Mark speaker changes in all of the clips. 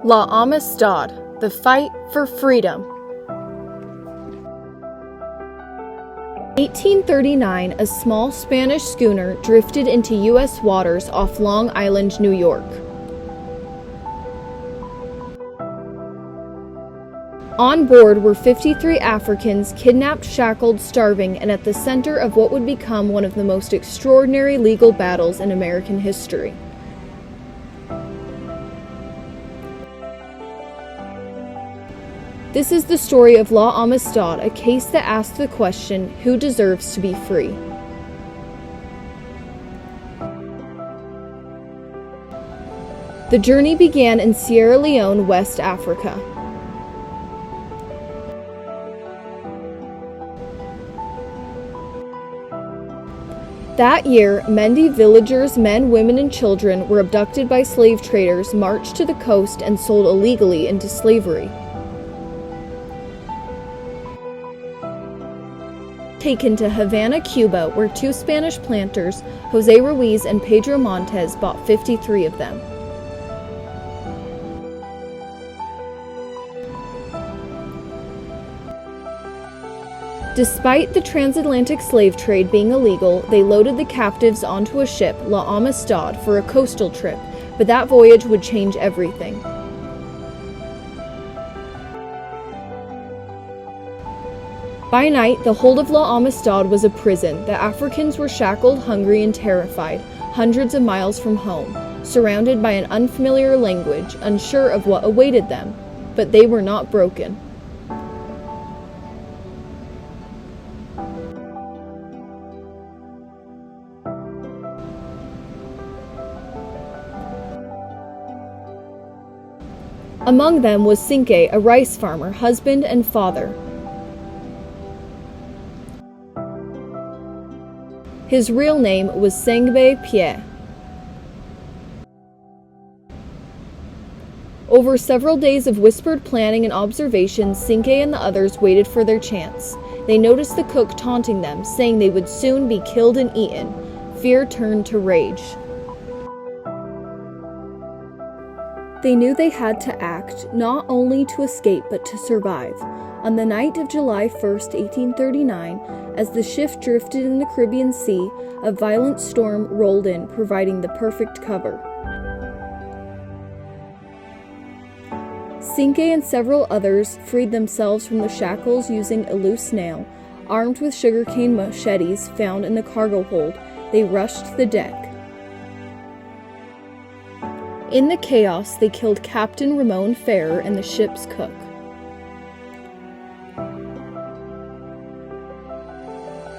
Speaker 1: La Amistad, the fight for freedom. 1839, a small Spanish schooner drifted into U.S. waters off Long Island, New York. On board were 53 Africans kidnapped, shackled, starving, and at the center of what would become one of the most extraordinary legal battles in American history. This is the story of La Amistad, a case that asks the question, who deserves to be free? The journey began in Sierra Leone, West Africa. That year, Mendi villagers, men, women, and children, were abducted by slave traders, marched to the coast, and sold illegally into slavery. Taken to Havana, Cuba, where two Spanish planters, Jose Ruiz and Pedro Montes, bought 53 of them. Despite the transatlantic slave trade being illegal, they loaded the captives onto a ship, La Amistad, for a coastal trip, but that voyage would change everything. By night, the hold of La Amistad was a prison. The Africans were shackled, hungry, and terrified, hundreds of miles from home, surrounded by an unfamiliar language, unsure of what awaited them. But they were not broken. Among them was Cinque, a rice farmer, husband and father. His real name was Sangbe Pierre. Over several days of whispered planning and observation, Cinque and the others waited for their chance. They noticed the cook taunting them, saying they would soon be killed and eaten. Fear turned to rage. They knew they had to act, not only to escape but to survive. On the night of July 1st, 1839, as the ship drifted in the Caribbean Sea, a violent storm rolled in, providing the perfect cover. Cinque and several others freed themselves from the shackles using a loose nail. Armed with sugarcane machetes found in the cargo hold, they rushed to the deck. In the chaos, they killed Captain Ramon Ferrer and the ship's cook.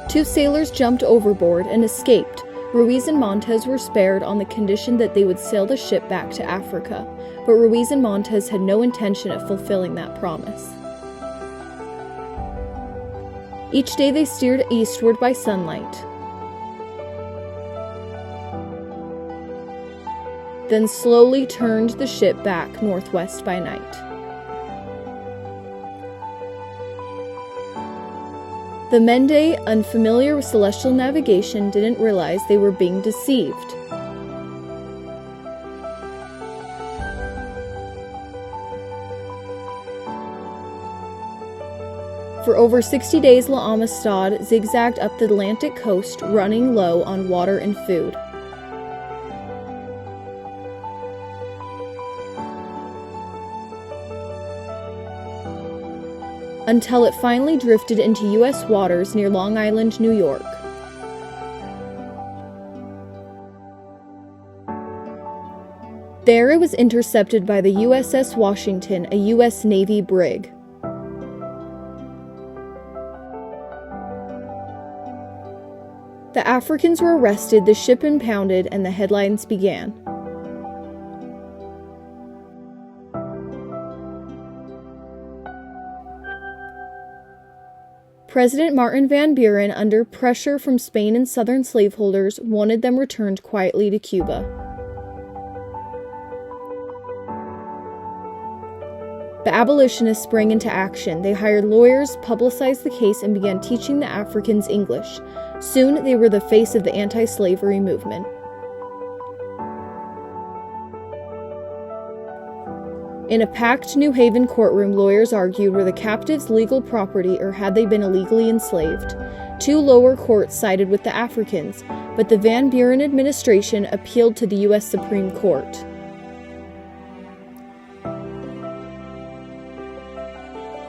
Speaker 1: Two sailors jumped overboard and escaped. Ruiz and Montes were spared on the condition that they would sail the ship back to Africa, but Ruiz and Montes had no intention of fulfilling that promise. Each day they steered eastward by sunlight, then slowly turned the ship back northwest by night. The Mende, unfamiliar with celestial navigation, didn't realize they were being deceived. For over 60 days, La Amistad zigzagged up the Atlantic coast, running low on water and food. Until it finally drifted into U.S. waters near Long Island, New York. There it was intercepted by the USS Washington, a U.S. Navy brig. The Africans were arrested, the ship impounded, and the headlines began. President Martin Van Buren, under pressure from Spain and Southern slaveholders, wanted them returned quietly to Cuba. The abolitionists sprang into action. They hired lawyers, publicized the case, and began teaching the Africans English. Soon, they were the face of the anti-slavery movement. In a packed New Haven courtroom, lawyers argued were the captives legal property or had they been illegally enslaved. Two lower courts sided with the Africans, but the Van Buren administration appealed to the U.S. Supreme Court.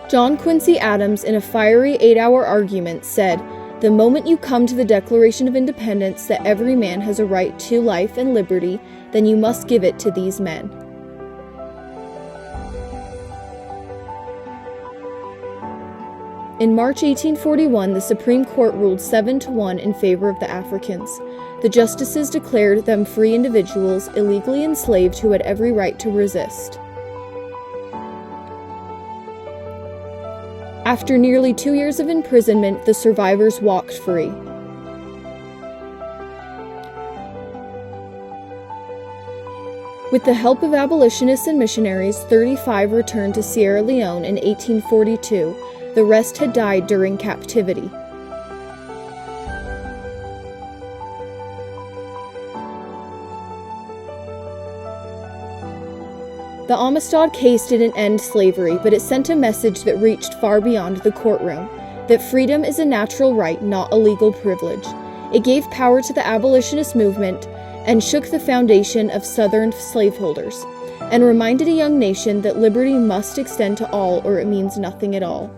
Speaker 1: John Quincy Adams, in a fiery 8-hour argument, said, "The moment you come to the Declaration of Independence that every man has a right to life and liberty, then you must give it to these men." In March 1841, the Supreme Court ruled 7-1 in favor of the Africans. The justices declared them free individuals, illegally enslaved who had every right to resist. After nearly 2 years of imprisonment, the survivors walked free. With the help of abolitionists and missionaries, 35 returned to Sierra Leone in 1842. The rest had died during captivity. The Amistad case didn't end slavery, but it sent a message that reached far beyond the courtroom, that freedom is a natural right, not a legal privilege. It gave power to the abolitionist movement and shook the foundation of Southern slaveholders, and reminded a young nation that liberty must extend to all or it means nothing at all.